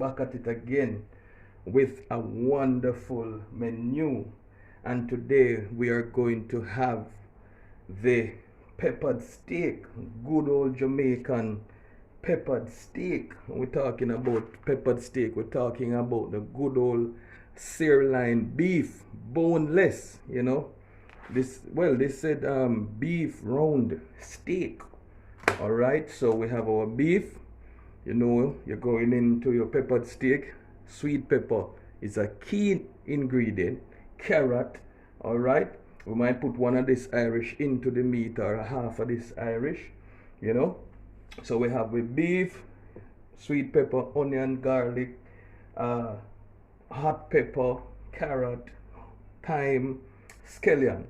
back at it again with a wonderful menu. And today we are going to have the peppered steak, good old Jamaican peppered steak. We're talking about peppered steak, we're talking about the good old sirloin beef, boneless, you know. They said beef round steak. All right, so we have our beef. You know, you're going into your peppered steak. Sweet pepper is a key ingredient. Carrot, all right. We might put one of this Irish into the meat or a half of this Irish, you know. So we have with beef, sweet pepper, onion, garlic, hot pepper, carrot, thyme, scallion.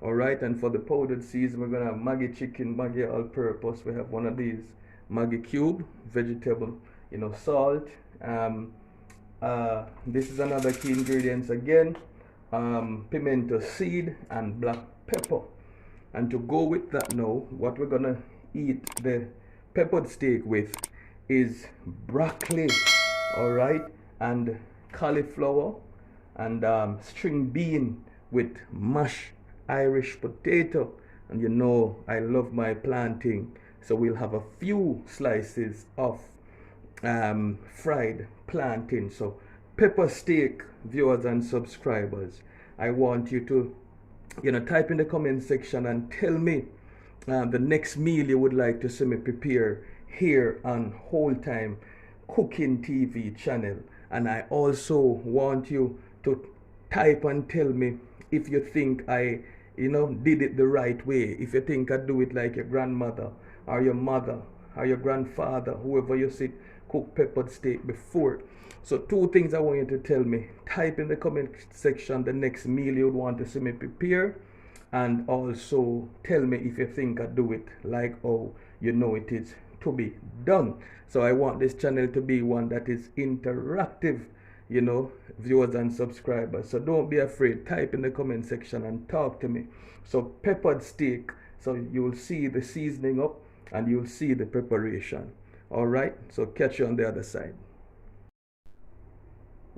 All right, and for the powdered season, we're gonna have Maggi chicken, Maggi all-purpose. We have one of these Maggi cube, vegetable, you know, salt. This is another key ingredients again, pimento seed and black pepper. And to go with that now, what we're gonna eat the peppered steak with is broccoli, all right, and cauliflower and string bean with mashed Irish potato. And you know I love my plantain, so we'll have a few slices of fried plantain. So pepper steak viewers and subscribers, I want you to, you know, type in the comment section and tell me the next meal you would like to see me prepare here on Whole Time Cooking TV channel. And I also want you to type and tell me if you think I, you know, did it the right way. If you think I do it like your grandmother or your mother or your grandfather, whoever you see cook peppered steak before. So two things I want you to tell me. Type in the comment section the next meal you would want to see me prepare, and also tell me if you think I do it like how you know it is to be done. So I want this channel to be one that is interactive, you know, viewers and subscribers. So don't be afraid, type in the comment section and talk to me. So peppered steak, so you'll see the seasoning up and you'll see the preparation. All right, so catch you on the other side.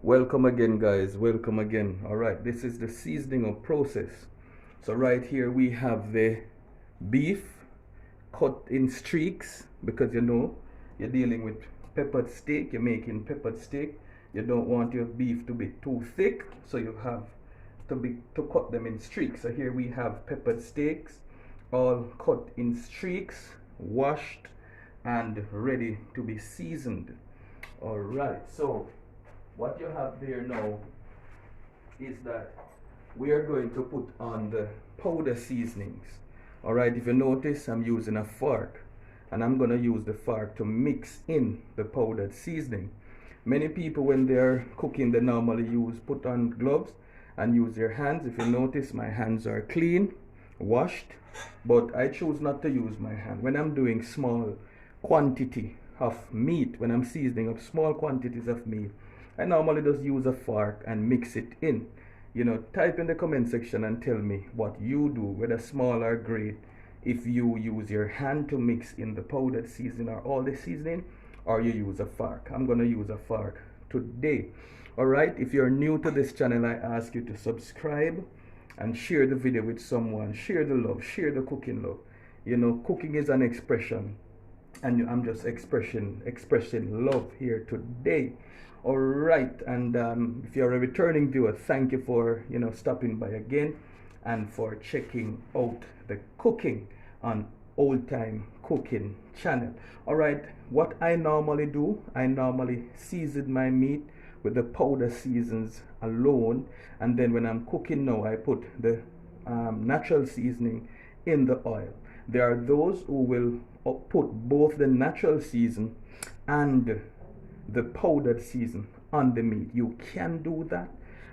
Welcome again, guys, welcome again. All right, this is the seasoning up process. So right here we have the beef cut in streaks, because you know you're dealing with peppered steak, you're making peppered steak. You don't want your beef to be too thick, so you have to cut them in streaks. So here we have peppered steaks, all cut in streaks, washed and ready to be seasoned. All right, so what you have there now is that we are going to put on the powder seasonings. All right, if you notice, I'm using a fork, and I'm going to use the fork to mix in the powdered seasoning. Many people, when they're cooking, they normally put on gloves and use their hands. If you notice, my hands are clean, washed, but I choose not to use my hand. When I'm doing small quantity of meat, when I'm seasoning up small quantities of meat, I normally just use a fork and mix it in. You know, type in the comment section and tell me what you do, whether small or great, if you use your hand to mix in the powdered seasoning or all the seasoning, or you use a fork. I'm gonna use a fork today. All right, if you're new to this channel, I ask you to subscribe and share the video with someone. Share the love, share the cooking love. You know, cooking is an expression, and I'm just expressing love here today. All right, and if you're a returning viewer, thank you for, you know, stopping by again and for checking out the cooking on Old Time Cooking channel. All right, what I normally do, I normally season my meat with the powder seasons alone, and then when I'm cooking now, I put the natural seasoning in the oil. There are those who will put both the natural season and the powdered season on the meat. You can do that,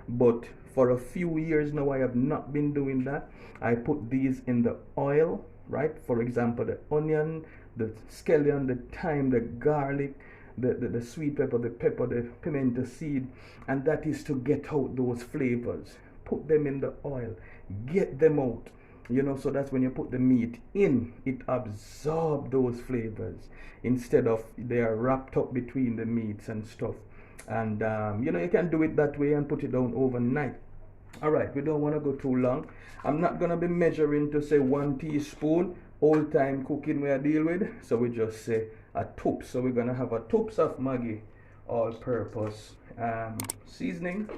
but for a few years now I have not been doing that. I put these in the oil, right? For example, the onion, the scallion, the thyme, the garlic, the sweet pepper, the pimento seed, and that is to get out those flavors. Put them in the oil, get them out, you know, so that's when you put the meat in, it absorbs those flavors instead of they are wrapped up between the meats and stuff. And you know, you can do it that way and put it down overnight. All right, we don't want to go too long. I'm not gonna be measuring to say 1 teaspoon all time cooking we are deal with, so we just say a toops. So we're gonna have a toops of Maggi all-purpose seasoning.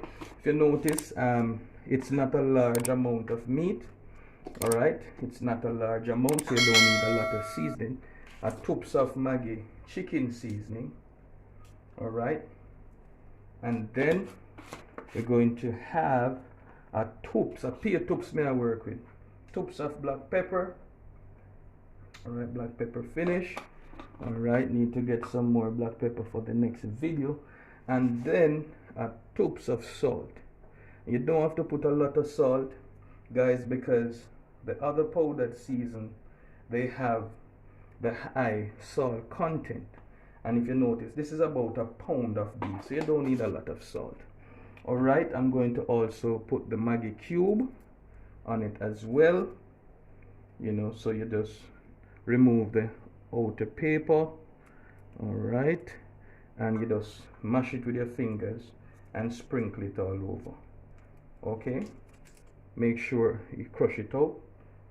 If you notice, it's not a large amount of meat. All right, it's not a large amount, so you don't need a lot of seasoning. A toops of Maggi chicken seasoning. All right, and then we're going to have a pair toops may I work with. Toops of black pepper. All right, black pepper finish. All right, need to get some more black pepper for the next video. And then a toops of salt. You don't have to put a lot of salt, guys, because the other powdered season, they have the high salt content. And if you notice, this is about a pound of beef, so you don't need a lot of salt. All right, I'm going to also put the Maggi cube on it as well. You know, so you just remove the outer paper. All right, and you just mash it with your fingers and sprinkle it all over. Okay, make sure you crush it out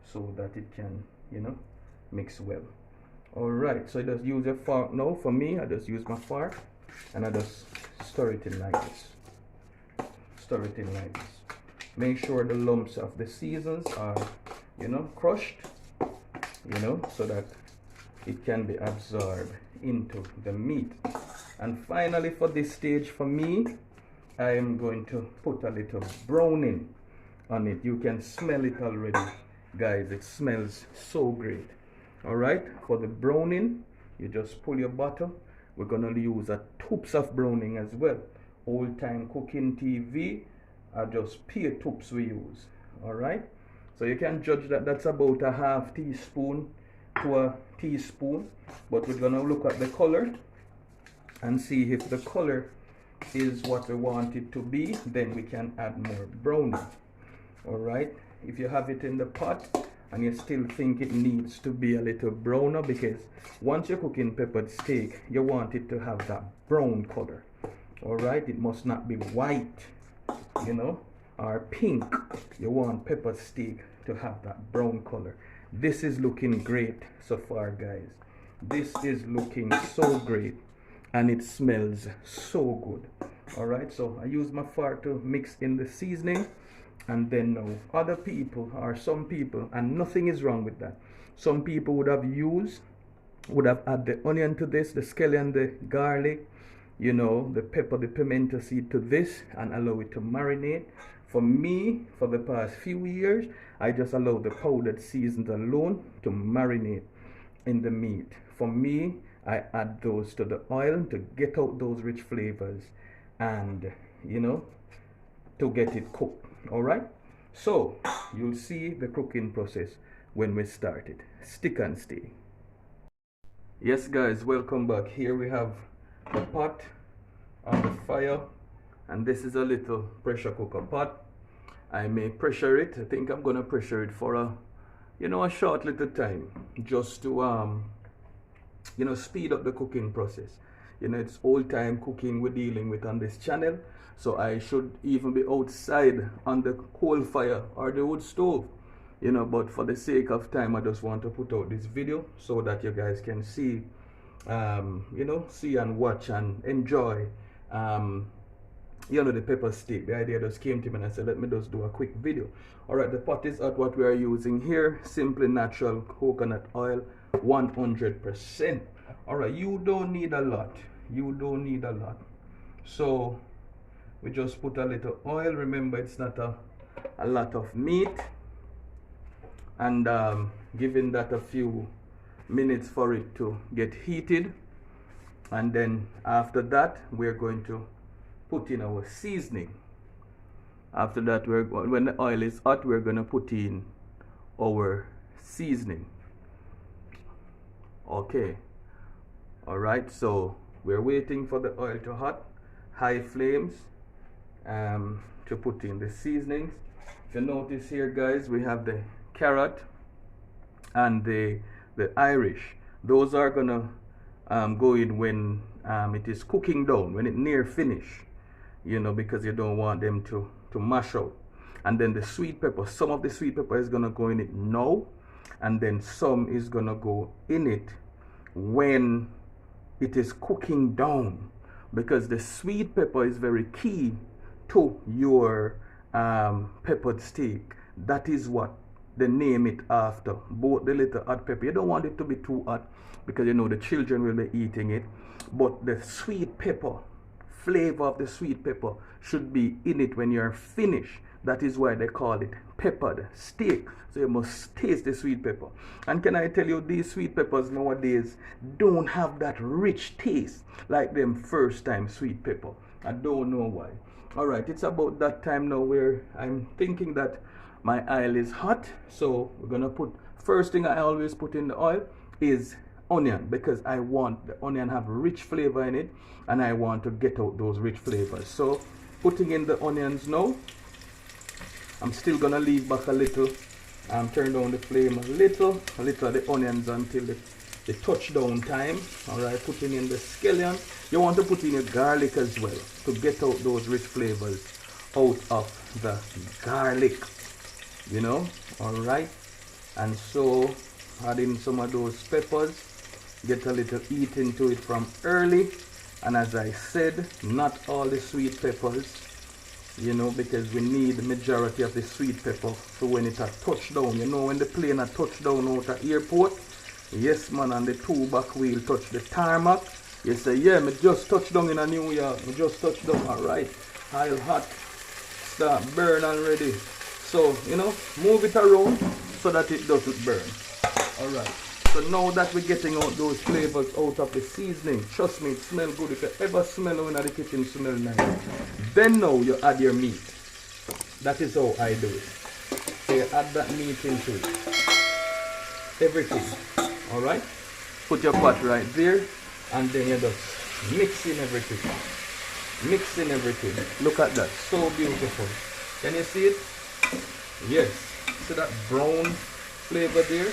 so that it can, you know, mix well. All right, so just use your fork now. For me, I just use my fork and I just stir it in like this. Stir it in like this. Make sure the lumps of the seasons are, you know, crushed, you know, so that it can be absorbed into the meat. And finally, for this stage, for me, I am going to put a little browning on it. You can smell it already, guys. It smells so great. All right, for the browning, you just pull your bottle. We're gonna use a toops of browning as well. Old time cooking TV are just pear toops we use. All right, so you can judge that that's about a half teaspoon to a teaspoon, but we're gonna look at the color and see if the color is what we want it to be. Then we can add more browning. All right, if you have it in the pot and you still think it needs to be a little browner, because once you're cooking peppered steak, you want it to have that brown color. All right, it must not be white, you know, or pink. You want peppered steak to have that brown color. This is looking great so far, guys. This is looking so great and it smells so good. All right, so I use my fork to mix in the seasoning. And then now other people, or some people, and nothing is wrong with that, some people would have added the onion to this, the scallion, the garlic, you know, the pepper, the pimento seed to this, and allow it to marinate. For me, for the past few years, I just allow the powdered seasons alone to marinate in the meat. For me, I add those to the oil to get out those rich flavors and, you know, to get it cooked. All right, so you'll see the cooking process when we started. Stick and stay. Yes, guys, welcome back. Here we have the pot on the fire, and this is a little pressure cooker pot. I may pressure it. I think I'm gonna pressure it for a, you know, a short little time, just to you know, speed up the cooking process. You know, it's old time cooking we're dealing with on this channel, so I should even be outside on the coal fire or the wood stove, you know, but for the sake of time I just want to put out this video so that you guys can see, you know, see and watch and enjoy, you know, the pepper steak. The idea just came to me and I said, let me just do a quick video. All right, the pot is at what we are using here, simply natural coconut oil, 100%. All right, you don't need a lot. You don't need a lot. So we just put a little oil. Remember, it's not a lot of meat, and giving that a few minutes for it to get heated. And then after that, we're going to put in our seasoning. After that, when the oil is hot, we're going to put in our seasoning. Okay. All right, so we're waiting for the oil to hot, high flames, to put in the seasonings. If you notice here, guys, we have the carrot and the Irish. Those are gonna go in when it is cooking down, when it near finish, you know, because you don't want them to mash out. And then the sweet pepper, some of the sweet pepper is gonna go in it now, and then some is gonna go in it when it is cooking down, because the sweet pepper is very key to your peppered steak. That is what they name it after, both the little hot pepper. You don't want it to be too hot because you know the children will be eating it, but the sweet pepper, flavor of the sweet pepper should be in it when you're finished. That is why they call it peppered steak. So you must taste the sweet pepper. And can I tell you, these sweet peppers nowadays don't have that rich taste like them first time sweet pepper. I don't know why. All right, it's about that time now where I'm thinking that my oil is hot. So we're gonna put, first thing I always put in the oil is onion, because I want the onion have rich flavor in it, and I want to get out those rich flavors. So putting in the onions now. I'm still gonna leave back a little, turn down the flame a little of the onions until the touchdown time. All right, putting in the scallion. You want to put in your garlic as well to get out those rich flavors out of the garlic, you know. All right, and so add in some of those peppers, get a little heat into it from early. And as I said, not all the sweet peppers, you know, because we need the majority of the sweet pepper for when it a touchdown. You know, when the plane a touchdown out at airport, yes man, and the two back wheel touch the tarmac, you say, yeah, me just touched down in a New York, me just touched down. All right, oil hot, start burn already. So, you know, move it around so that it doesn't burn. All right, so now that we're getting out those flavors out of the seasoning, trust me, it smells good. If you ever smell when the kitchen smell nice, then now you add your meat. That is how I do it. So you add that meat into it, everything. All right, put your pot right there, and then you just mix in everything. Mixing everything. Look at that, so beautiful. Can you see it? Yes. See that brown flavor there?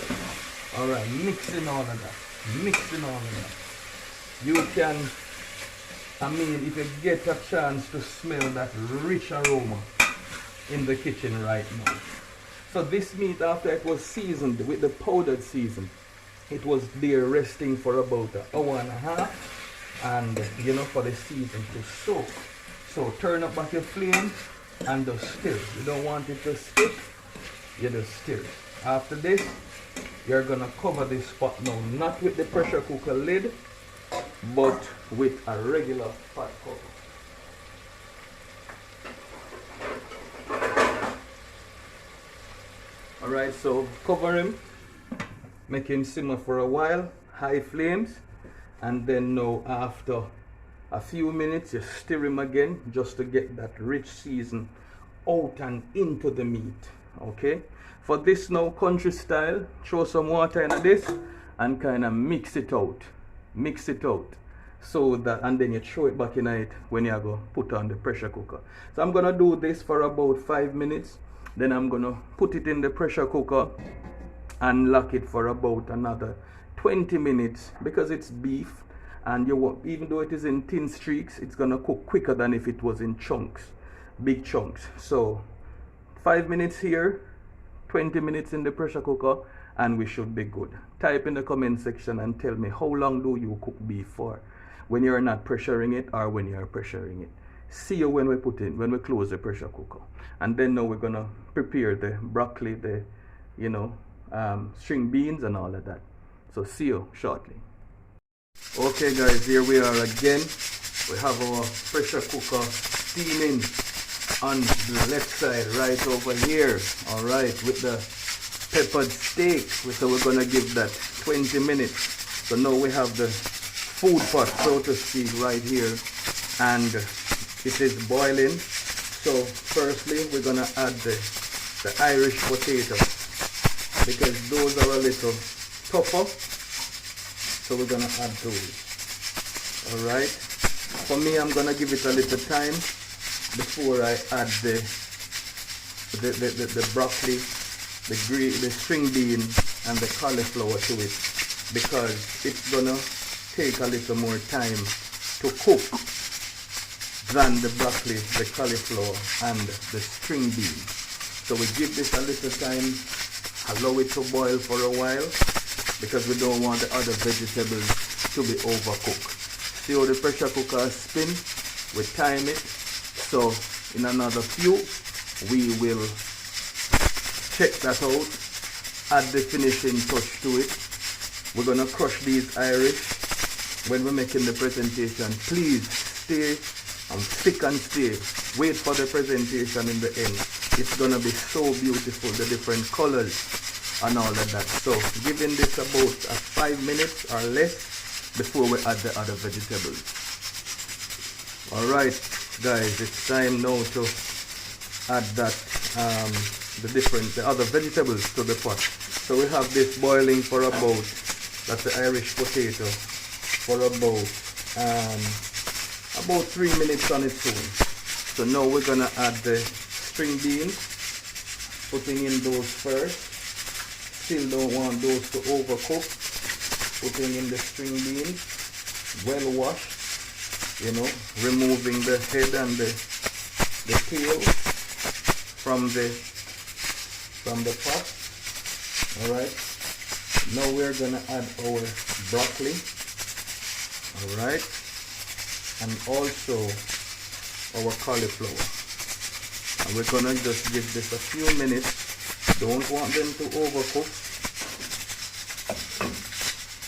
All right, mixing all of that. Mixing all of that. You can, I mean, if you get a chance to smell that rich aroma in the kitchen right now. So this meat, after it was seasoned with the powdered season, it was there resting for about an hour and a half, and you know, for the season to soak. So turn up back your flame and just stir. You don't want it to stick, you just stir. After this, you're gonna cover this pot now, not with the pressure cooker lid, but with a regular pot cover. Alright, so cover him, make him simmer for a while, high flames, and then now after a few minutes you stir him again just to get that rich season out and into the meat. Okay, for this now, country style, throw some water in this and kind of mix it out, so that, and then you throw it back in it when you go put on the pressure cooker. So I'm gonna do this for about 5 minutes, then I'm gonna put it in the pressure cooker and lock it for about another 20 minutes, because it's beef, and you want, even though it is in thin streaks, it's gonna cook quicker than if it was in chunks, big chunks. So 5 minutes here, 20 minutes in the pressure cooker, and we should be good. Type in the comment section and tell me, how long do you cook beef for, when you're not pressuring it or when you're pressuring it. See you when we close the pressure cooker. And then now we're gonna prepare the broccoli, the string beans and all of that. So see you shortly. Okay guys, here we are again. We have our pressure cooker steaming on the left side right over here. All right, with the peppered steak. So we're gonna give that 20 minutes. So now we have the food pot, so to speak, right here, and it is boiling. So firstly we're gonna add the Irish potato, because those are a little tougher, so we're gonna add those. All right, for me, I'm gonna give it a little time before I add the broccoli, the string bean and the cauliflower to it, because it's gonna take a little more time to cook than the broccoli, the cauliflower, and the string bean. So we give this a little time, allow it to boil for a while, because we don't want the other vegetables to be overcooked. See how the pressure cooker spin? We time it. So in another few, we will check that out, add the finishing touch to it. We're gonna crush these Irish when we're making the presentation. Please stay and stick and stay. Wait for the presentation in the end. It's gonna be so beautiful, the different colors and all of that. So giving this about 5 minutes or less before we add the other vegetables. Alright guys, it's time now to add that the other vegetables to the pot. So we have this boiling for about, that's the Irish potato, for about 3 minutes on its own. So now we're gonna add the string beans, putting in those first. Still don't want those to overcook. Putting in the string beans, well washed, you know, removing the head and the tail from the pot. Alright, now we're gonna add our broccoli, alright, and also our cauliflower, and we're gonna just give this a few minutes. Don't want them to overcook,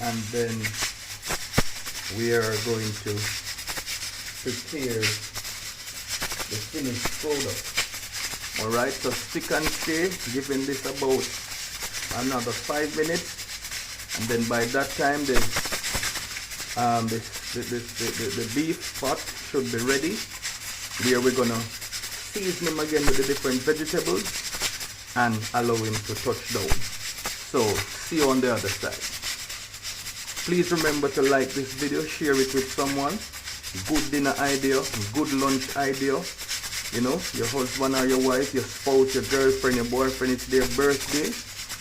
and then we are going to prepare the finished product. Alright, so stick and stay, giving this about another 5 minutes, and then by that time the beef pot should be ready. Here we're gonna season him again with the different vegetables and allow him to touch down. So see you on the other side. Please remember to like this video, share it with someone. Good dinner idea, good lunch idea. You know, your husband or your wife, your spouse, your girlfriend, your boyfriend, it's their birthday.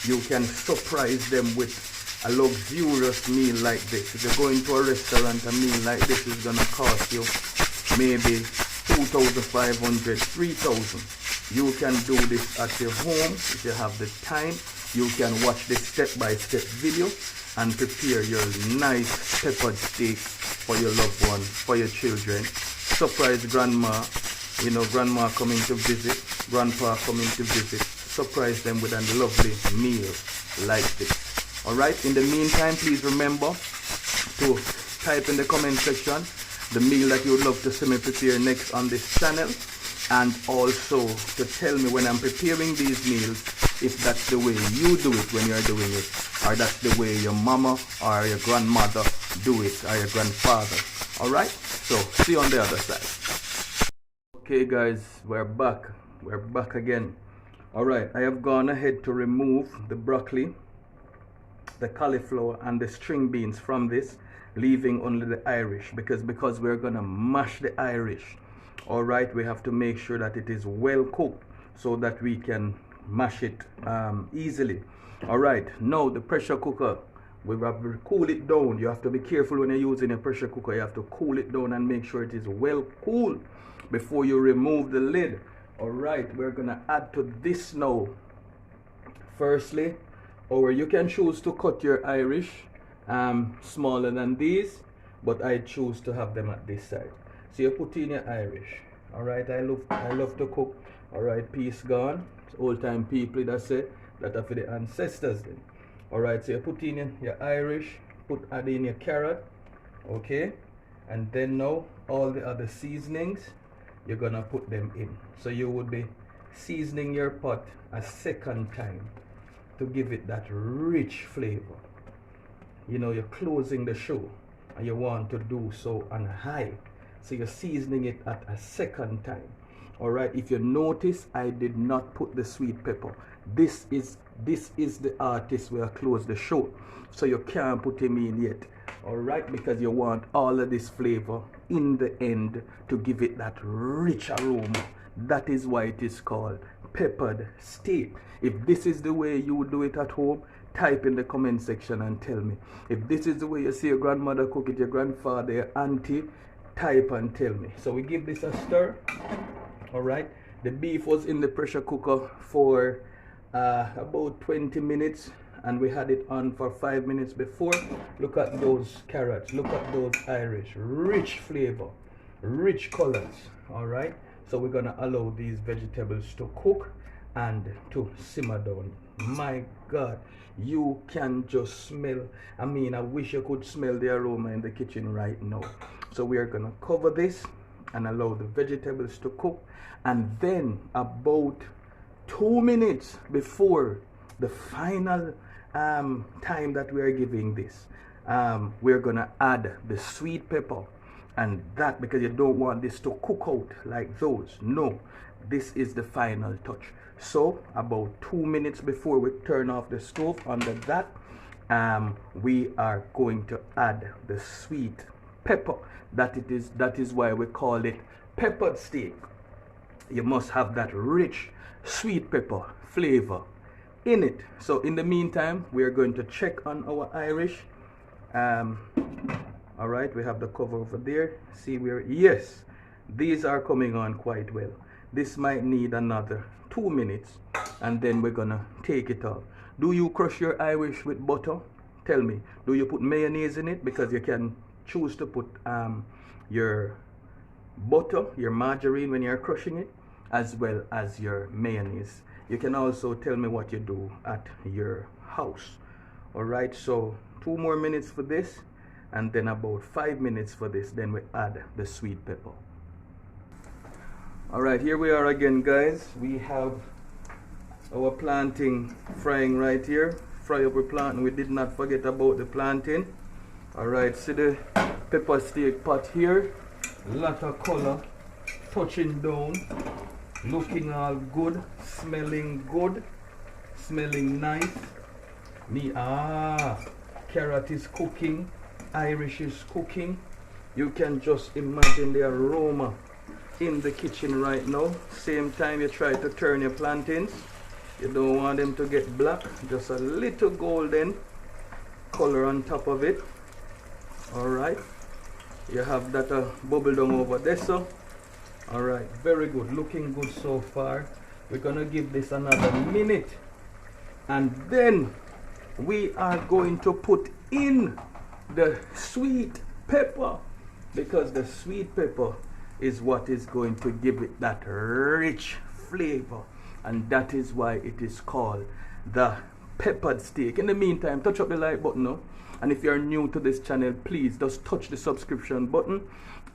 You can surprise them with a luxurious meal like this. If you're going to a restaurant, a meal like this is gonna cost you maybe 2,500, 3,000. You can do this at your home if you have the time. You can watch this step-by-step video and prepare your nice peppered steak for your loved one, for your children. Surprise grandma, you know, grandma coming to visit, grandpa coming to visit. Surprise them with a lovely meal like this. Alright, in the meantime, please remember to type in the comment section the meal that you would love to see me prepare next on this channel, and also to tell me when I'm preparing these meals if that's the way you do it when you're doing it, or that's the way your mama or your grandmother do it, or your grandfather. Alright, so see you on the other side. Okay guys, we're back again. Alright, I have gone ahead to remove the broccoli, the cauliflower and the string beans from this, leaving only the Irish, because we're gonna mash the Irish. Alright, we have to make sure that it is well cooked so that we can mash it easily. Alright, now the pressure cooker, we have to cool it down. You have to be careful when you're using a pressure cooker. You have to cool it down and make sure it is well cool before you remove the lid. Alright, we're gonna add to this now. Firstly, or you can choose to cut your Irish smaller than these, but I choose to have them at this side. So you put in your Irish. Alright, I love to cook. Alright, peace gone. It's old time people that say that are for the ancestors then. Alright, so you put in your Irish, add in your carrot, okay, and then now all the other seasonings, you're gonna put them in. So you would be seasoning your pot a second time to give it that rich flavor. You know, you're closing the show and you want to do so on high, so you're seasoning it at a second time. Alright, if you notice, I did not put the sweet pepper. This is the artist where I close the show, so you can't put him in yet. Alright, because you want all of this flavor in the end to give it that rich aroma. That is why it is called peppered steak. If this is the way you do it at home, type in the comment section and tell me. If this is the way you see your grandmother cook it, your grandfather, your auntie, type and tell me. So we give this a stir. Alright, the beef was in the pressure cooker for about 20 minutes, and we had it on for 5 minutes before. Look at those carrots, look at those Irish, rich flavor, rich colors. Alright, so we're gonna allow these vegetables to cook and to simmer down. My God, you can just smell, I mean, I wish you could smell the aroma in the kitchen right now. So we are gonna cover this and allow the vegetables to cook, and then about 2 minutes before the final time that we are giving this, we're gonna add the sweet pepper. And that, because you don't want this to cook out like those, no, this is the final touch. So about 2 minutes before we turn off the stove, under that we are going to add the sweet pepper. That is why we call it peppered steak. You must have that rich sweet pepper flavor in it. So in the meantime, we are going to check on our Irish. All right, we have the cover over there. See where, yes, these are coming on quite well. This might need another 2 minutes, and then we're gonna take it off. Do you crush your Irish with butter? Tell me, do you put mayonnaise in it? Because you can choose to put your butter, your margarine when you're crushing it, as well as your mayonnaise. You can also tell me what you do at your house. All right, so 2 more minutes for this, and then about 5 minutes for this, then we add the sweet pepper. All right, here we are again, guys. We have our plantain frying right here. Fry up the plantain. We did not forget about the plantain. All right, see the pepper steak pot here. Lot of color, touching down, looking all good, smelling nice. Carrot is cooking, Irish is cooking. You can just imagine the aroma in the kitchen right now. Same time you try to turn your plantains. You don't want them to get black, just a little golden color on top of it. All right, you have that bubble down over there. So all right, very good, looking good so far. We're gonna give this another minute, and then we are going to put in the sweet pepper, because the sweet pepper is what is going to give it that rich flavor, and that is why it is called the peppered steak. In the meantime, touch up the like button now, and if you're new to this channel, please just touch the subscription button,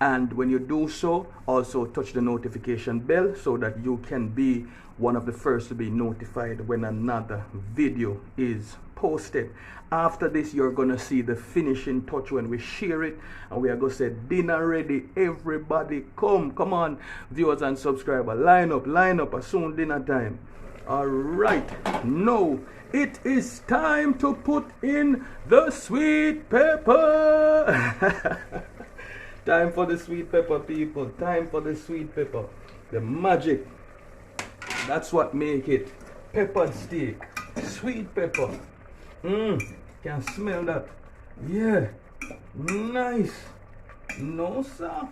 and when you do so, also touch the notification bell so that you can be one of the first to be notified when another video is posted. After this, you're gonna see the finishing touch when we share it, and we are gonna say dinner ready. Everybody come on, viewers and subscribers, line up as soon dinner time. All right, now it is time to put in the sweet pepper. Time for the sweet pepper, people. Time for the sweet pepper. The magic, that's what make it peppered steak. Sweet pepper. Can smell that. Yeah, nice. No, sir.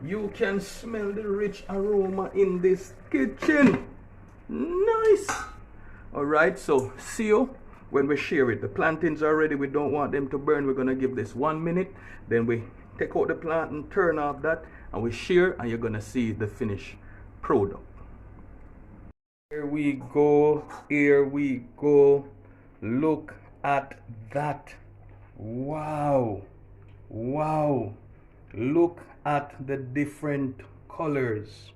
You can smell the rich aroma in this kitchen. Nice. All right, so see you when we share it. The plantains are ready. We don't want them to burn. We're gonna give this 1 minute, then we take out the plantain, turn off that, and we share, and you're gonna see the finished product. Here we go, here we go. Look at that. Wow, wow. Look at the different colors.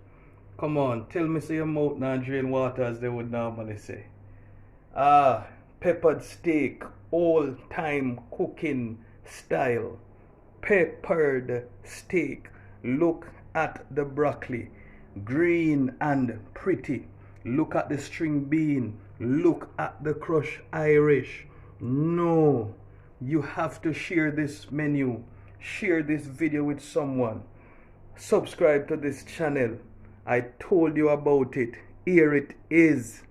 Come on, tell me, say your mouth now drain water, as they would normally say. Peppered steak, old time cooking style. Peppered steak. Look at the broccoli, green and pretty. Look at the string bean. Look at the crushed Irish. No, you have to share this menu. Share this video with someone. Subscribe to this channel. I told you about it. Here it is.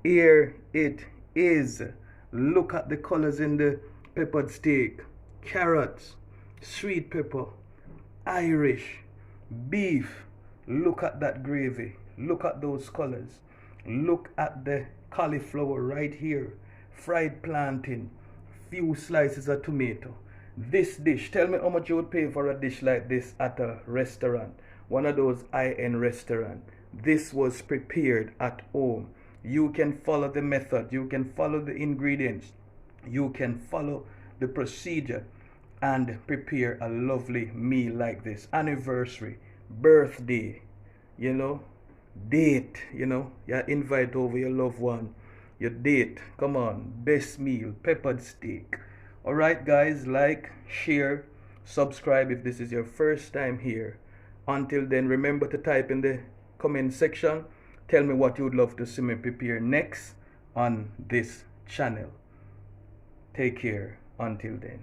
Here it is. Look at the colors in the peppered steak. Carrots, sweet pepper, Irish, beef. Look at that gravy. Look at those colors. Look at the cauliflower right here. Fried plantain. Few slices of tomato. This dish, tell me how much you would pay for a dish like this at a restaurant. One of those high-end restaurants. This was prepared at home. You can follow the method. You can follow the ingredients. You can follow the procedure and prepare a lovely meal like this. Anniversary, birthday, you know, date, you invite over your loved one, your date. Come on, best meal, peppered steak. All right, guys, like, share, subscribe if this is your first time here. Until then, remember to type in the comment section. Tell me what you would love to see me prepare next on this channel. Take care until then.